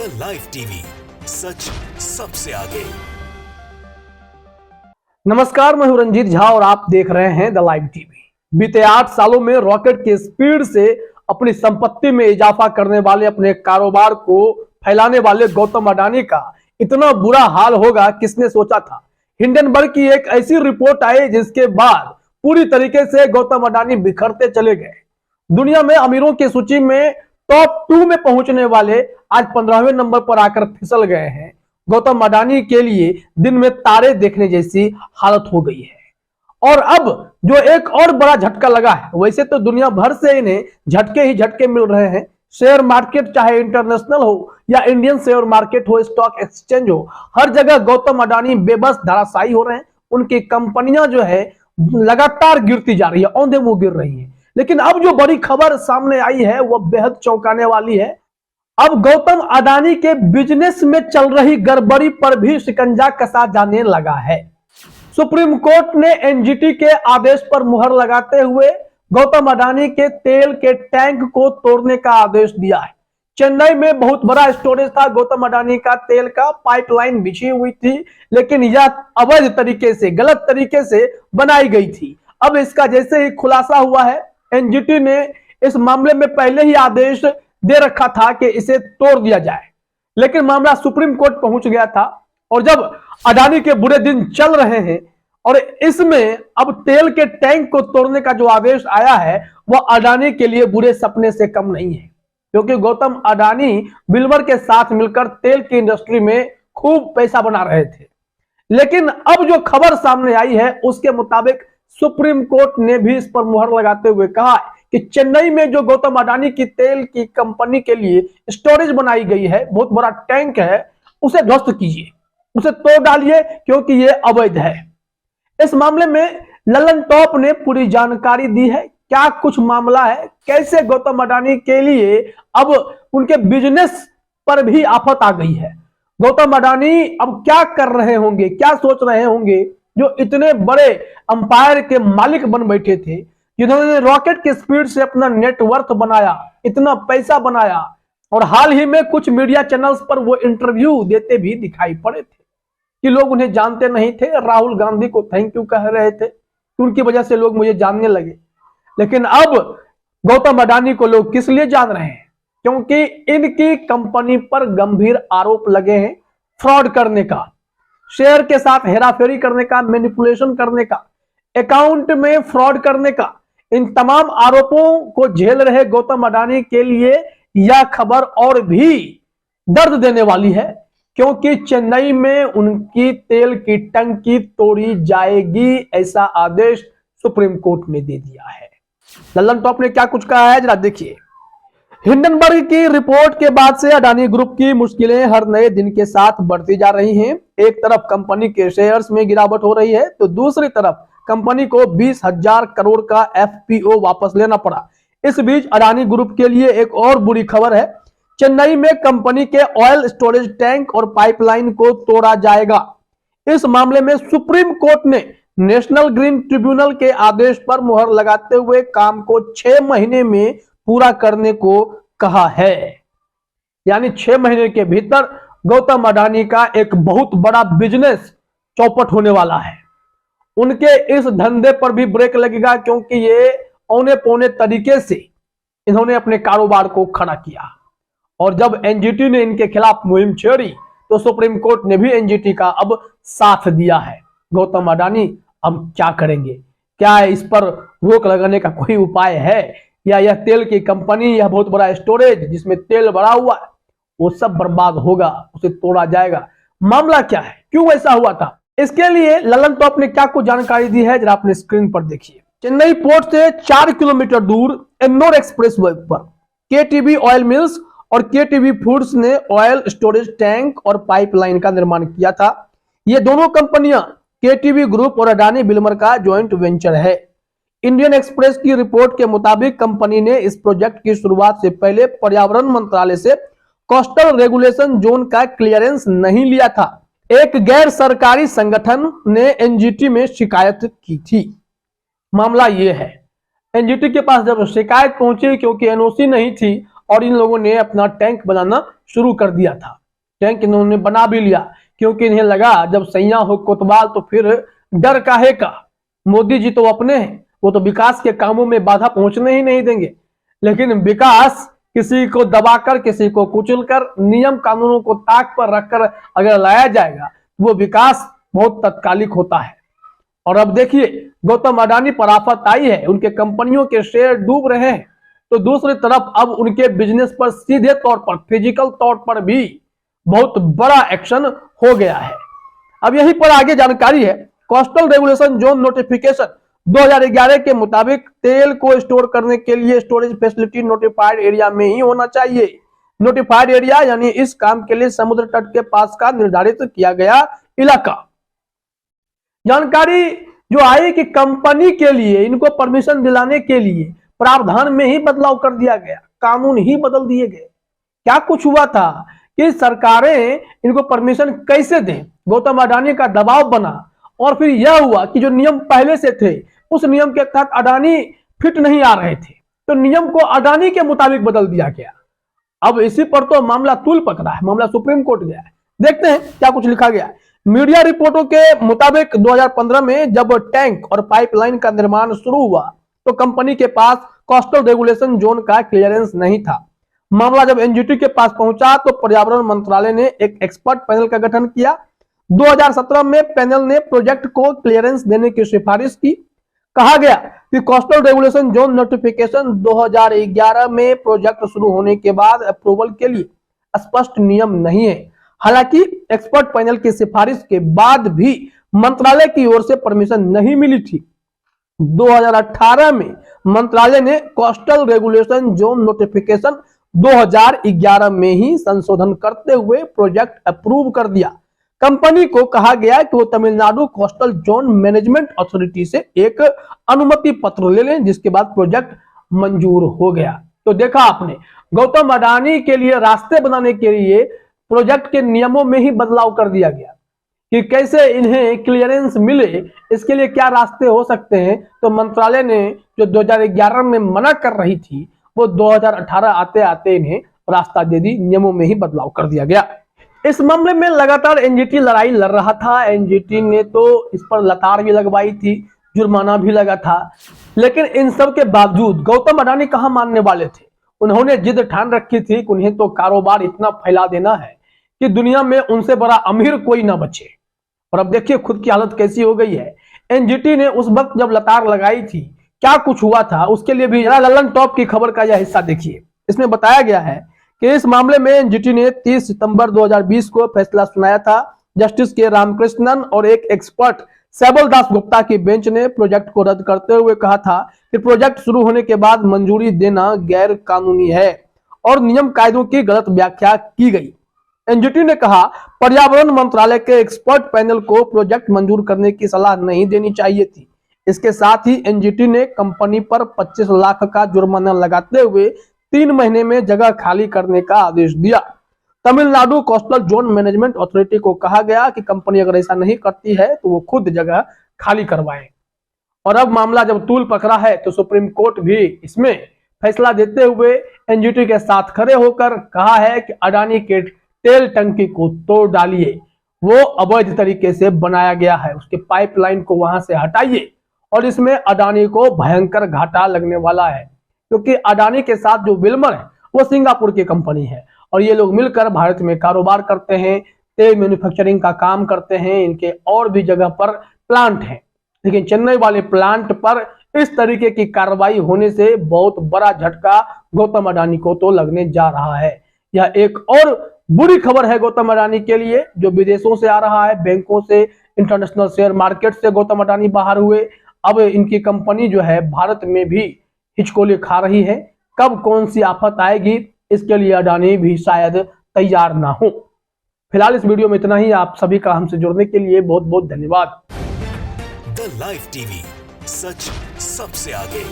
Live TV, सच सबसे आगे। नमस्कार, मैं हूं रंजीत झा और आप देख रहे हैं द लाइव टीवी। बीते 8 सालों में रॉकेट के स्पीड से अपनी संपत्ति में इजाफा करने वाले, अपने कारोबार को फैलाने वाले गौतम अडानी का इतना बुरा हाल होगा किसने सोचा था। हिंडनबर्ग की एक ऐसी रिपोर्ट आई जिसके बाद पूरी तरीके से गौतम अडानी बिखरते चले गए। दुनिया में अमीरों की सूची में टॉप 2 में पहुंचने वाले आज 15वें नंबर पर आकर फिसल गए हैं। गौतम अडानी के लिए दिन में तारे देखने जैसी हालत हो गई है। और अब जो एक और बड़ा झटका लगा है, वैसे तो दुनिया भर से इन्हें झटके ही झटके मिल रहे हैं। शेयर मार्केट चाहे इंटरनेशनल हो या इंडियन शेयर मार्केट हो, स्टॉक एक्सचेंज हो, हर जगह गौतम अडानी बेबस धराशायी हो रहे हैं। उनकी कंपनियां जो है लगातार गिरती जा रही है, औंधे मुंह गिर रही है। लेकिन अब जो बड़ी खबर सामने आई है वो बेहद चौंकाने वाली है। अब गौतम अडानी के बिजनेस में चल रही गड़बड़ी पर भी शिकंजा कसा जाने लगा है। सुप्रीम कोर्ट ने एनजीटी के आदेश पर मुहर लगाते हुए गौतम अडानी के तेल के टैंक को तोड़ने का आदेश दिया है। चेन्नई में बहुत बड़ा स्टोरेज था गौतम अडानी का तेल का, पाइपलाइन बिछी हुई थी, लेकिन यह अवैध तरीके से, गलत तरीके से बनाई गई थी। अब इसका जैसे ही खुलासा हुआ है, एनजीटी ने इस मामले में पहले ही आदेश दे रखा था कि इसे तोड़ दिया जाए, लेकिन मामला सुप्रीम कोर्ट पहुंच गया था। और जब अडानी के बुरे दिन चल रहे हैं और इसमें अब तेल के टैंक को तोड़ने का जो आदेश आया है वह अडानी के लिए बुरे सपने से कम नहीं है, क्योंकि गौतम अडानी बिल्डर के साथ मिलकर तेल की इंडस्ट्री में खूब पैसा बना रहे थे। लेकिन अब जो खबर सामने आई है उसके मुताबिक सुप्रीम कोर्ट ने भी इस पर मुहर लगाते हुए कहा है कि चेन्नई में जो गौतम अडानी की तेल की कंपनी के लिए स्टोरेज बनाई गई है, बहुत बड़ा टैंक है, उसे ध्वस्त कीजिए, उसे तोड़ डालिए, क्योंकि यह अवैध है। इस मामले में ललन टॉप ने पूरी जानकारी दी है। क्या कुछ मामला है, कैसे गौतम अडानी के लिए अब उनके बिजनेस पर भी आफत आ गई है। गौतम अडानी अब क्या कर रहे होंगे, क्या सोच रहे होंगे, जो इतने बड़े अंपायर के मालिक बन बैठे थे, जिन्होंने रॉकेट की स्पीड से अपना नेटवर्थ बनाया, इतना पैसा बनाया। और हाल ही में कुछ मीडिया चैनल्स पर वो इंटरव्यू देते भी दिखाई पड़े थे कि लोग उन्हें जानते नहीं थे। राहुल गांधी को थैंक यू कह रहे थे, उनकी वजह से लोग मुझे जानने लगे। लेकिन अब गौतम अडानी को लोग किस लिए जान रहे हैं? क्योंकि इनकी कंपनी पर गंभीर आरोप लगे हैं फ्रॉड करने का, शेयर के साथ हेराफेरी करने का, मैनिपुलेशन करने का, अकाउंट में फ्रॉड करने का। इन तमाम आरोपों को झेल रहे गौतम अडानी के लिए यह खबर और भी दर्द देने वाली है, क्योंकि चेन्नई में उनकी तेल की टंकी तोड़ी जाएगी, ऐसा आदेश सुप्रीम कोर्ट ने दे दिया है। ललन टॉप ने क्या कुछ कहा है, जरा देखिए। हिंडनबर्ग की रिपोर्ट के बाद से अडानी ग्रुप की मुश्किलें हर नए दिन के साथ बढ़ती जा रही हैं। एक तरफ कंपनी के शेयर्स में गिरावट हो रही है, तो दूसरी तरफ कंपनी को 20,000 करोड़ का एफपीओ वापस लेना पड़ा। इस बीच अडानी ग्रुप के लिए एक और बुरी खबर है। चेन्नई में कंपनी के ऑयल स्टोरेज टैंक और पाइपलाइन को तोड़ा जाएगा। इस मामले में सुप्रीम कोर्ट ने नेशनल ग्रीन ट्रिब्यूनल के आदेश पर मुहर लगाते हुए काम को 6 महीने में पूरा करने को कहा है। यानी 6 महीने के भीतर गौतम अडानी का एक बहुत बड़ा बिजनेस चौपट होने वाला है। उनके इस धंधे पर भी ब्रेक लगेगा, क्योंकि ये औने पौने तरीके से इन्होंने अपने कारोबार को खड़ा किया। और जब एनजीटी ने इनके खिलाफ मुहिम छेड़ी तो सुप्रीम कोर्ट ने भी एनजीटी का अब साथ दिया है। गौतम अडानी अब क्या करेंगे? क्या इस पर रोक लगाने का कोई उपाय है, या यह तेल की कंपनी, यह बहुत बड़ा स्टोरेज जिसमें तेल भरा हुआ है, वो सब बर्बाद होगा, उसे तोड़ा जाएगा? मामला क्या है, क्यों ऐसा हुआ था? इसके लिए ललन टॉप ने क्या कुछ जानकारी दी है, जरा अपने स्क्रीन पर देखिए। चेन्नई पोर्ट से 4 किलोमीटर दूर एन्नोर एक्सप्रेसवे पर केटीबी ऑयल मिल्स और केटीबी फूड्स ने ऑयल स्टोरेज टैंक और पाइपलाइन का निर्माण किया था। ये दोनों कंपनियां केटीबी ग्रुप और अडानी बिल्डर का ज्वाइंट वेंचर है। इंडियन एक्सप्रेस की रिपोर्ट के मुताबिक कंपनी ने इस प्रोजेक्ट की शुरुआत से पहले पर्यावरण मंत्रालय से कोस्टल रेगुलेशन जोन का क्लियरेंस नहीं लिया था। एक गैर सरकारी संगठन ने एनजीटी में शिकायत की थी। मामला यह है, एनजीटी के पास जब शिकायत पहुंची, क्योंकि एनओसी नहीं थी और इन लोगों ने अपना टैंक बनाना शुरू कर दिया था। टैंक इन्होंने बना भी लिया क्योंकि इन्हें लगा जब सैया हो कोतवाल तो फिर डर काहे का, मोदी जी तो अपने हैं, वो तो विकास के कामों में बाधा पहुंचने ही नहीं देंगे। लेकिन विकास किसी को दबाकर, किसी को कुचलकर, नियम कानूनों को ताक पर रखकर अगर लाया जाएगा वो विकास बहुत तत्कालिक होता है। और अब देखिए गौतम अडानी पर आफत आई है, उनके कंपनियों के शेयर डूब रहे हैं, तो दूसरी तरफ अब उनके बिजनेस पर सीधे तौर पर, फिजिकल तौर पर भी बहुत बड़ा एक्शन हो गया है। अब यहीं पर आगे जानकारी है, कोस्टल रेगुलेशन जोन नोटिफिकेशन 2011 के मुताबिक तेल को स्टोर करने के लिए स्टोरेज फैसिलिटी नोटिफाइड एरिया में ही होना चाहिए। नोटिफाइड एरिया यानी इस काम के लिए समुद्र तट के पास का निर्धारित किया गया इलाका। जानकारी जो आई कि कंपनी के लिए इनको परमिशन दिलाने के लिए प्रावधान में ही बदलाव कर दिया गया, कानून ही बदल दिए गए। क्या कुछ हुआ था कि सरकारें इनको परमिशन कैसे दें, गौतम अडानी का दबाव बना और फिर यह हुआ कि जो नियम पहले से थे उस नियम के तहत अडानी फिट नहीं आ रहे थे, तो नियम को अडानी के मुताबिक बदल दिया गया। अब इसी पर तो मामला तूल पकड़ा है, मामला सुप्रीम कोर्ट गया है। देखते हैं क्या कुछ लिखा गया है। मीडिया रिपोर्टों के मुताबिक 2015 में जब टैंक और पाइपलाइन का निर्माण शुरू हुआ तो कंपनी के पास कोस्टल रेगुलेशन जोन का क्लियरेंस नहीं था। मामला जब एनजीटी के पास पहुंचा तो पर्यावरण मंत्रालय ने एक एक्सपर्ट पैनल का गठन किया। 2017 में पैनल ने प्रोजेक्ट को क्लियरेंस देने की सिफारिश की। कहा गया कि कोस्टल रेगुलेशन जोन नोटिफिकेशन 2011 में प्रोजेक्ट शुरू होने के बाद अप्रूवल के लिए स्पष्ट नियम नहीं है। हालांकि एक्सपर्ट पैनल की सिफारिश के बाद भी मंत्रालय की ओर से परमिशन नहीं मिली थी। 2018 में मंत्रालय ने कोस्टल रेगुलेशन जोन नोटिफिकेशन 2011 में ही संशोधन करते हुए प्रोजेक्ट अप्रूव कर दिया। कंपनी को कहा गया कि वो Tamil Nadu coastal zone management authority से एक अनुमति पत्र ले लें, जिसके बाद प्रोजेक्ट मंजूर हो गया। तो देखा आपने, गौतम अडानी के लिए रास्ते बनाने के लिए प्रोजेक्ट के नियमों में ही बदलाव कर दिया गया कि कैसे इन्हें क्लियरेंस मिले, इसके लिए क्या रास्ते हो सकते हैं। तो मंत्रालय ने जो 2011 में मना कर रही थी वो 2018 आते आते इन्हें रास्ता दे दी, नियमों में ही बदलाव कर दिया गया। इस मामले में लगातार एनजीटी लड़ाई लड़ रहा था। एनजीटी ने तो इस पर लतार भी लगवाई थी, जुर्माना भी लगा था, लेकिन इन सब के बावजूद गौतम अडानी कहां मानने वाले थे। उन्होंने जिद ठान रखी थी कि उन्हें तो कारोबार इतना फैला देना है कि दुनिया में उनसे बड़ा अमीर कोई ना बचे। और अब देखिए खुद की हालत कैसी हो गई है। एनजीटी ने उस वक्त जब लतार लगाई थी क्या कुछ हुआ था, उसके लिए भी जरा लल्लन टॉप की खबर का यह हिस्सा देखिए। इसमें बताया गया है कि इस मामले में एनजीटी ने 30 सितंबर 2020 को फैसला सुनाया था। जस्टिस के रामकृष्णन और एक एक्सपर्ट सैबल दास गुप्ता की बेंच ने प्रोजेक्ट को रद्द करते हुए कहा था कि प्रोजेक्ट शुरू होने के बाद मंजूरी देना गैर कानूनी है और नियम कायदों की गलत व्याख्या की गई। एनजीटी ने कहा पर्यावरण मंत्रालय के एक्सपर्ट पैनल को प्रोजेक्ट मंजूर करने की सलाह नहीं देनी चाहिए थी। इसके साथ ही एनजीटी ने कंपनी पर 25 लाख का जुर्माना लगाते हुए 3 महीने में जगह खाली करने का आदेश दिया। Tamil Nadu coastal zone management authority को कहा गया कि कंपनी अगर ऐसा नहीं करती है तो वो खुद जगह खाली करवाए। और अब मामला जब तूल पकड़ा है तो सुप्रीम कोर्ट भी इसमें फैसला देते हुए एनजीटी के साथ खड़े होकर कहा है कि अडानी के तेल टंकी को तोड़ डालिए, वो अवैध तरीके से बनाया गया है, उसके पाइपलाइन को वहां से हटाइए और इसमें अडानी को भयंकर घाटा लगने वाला है, क्योंकि अडानी के साथ जो विल्मर है वो सिंगापुर की कंपनी है और ये लोग मिलकर भारत में कारोबार करते हैं, तेल मैन्युफैक्चरिंग का काम करते हैं। इनके और भी जगह पर प्लांट हैं, लेकिन चेन्नई वाले प्लांट पर इस तरीके की कार्रवाई होने से बहुत बड़ा झटका गौतम अडानी को तो लगने जा रहा है। यह एक और बुरी खबर है गौतम अडानी के लिए, जो विदेशों से आ रहा है, बैंकों से, इंटरनेशनल शेयर मार्केट से गौतम अडानी बाहर हुए। अब इनकी कंपनी जो है भारत में भी हिचकोले खा रही है। कब कौन सी आफत आएगी इसके लिए अडानी भी शायद तैयार ना हो। फिलहाल इस वीडियो में इतना ही। आप सभी का हमसे जुड़ने के लिए बहुत बहुत धन्यवाद। द लाइव टीवी, सच सबसे आगे।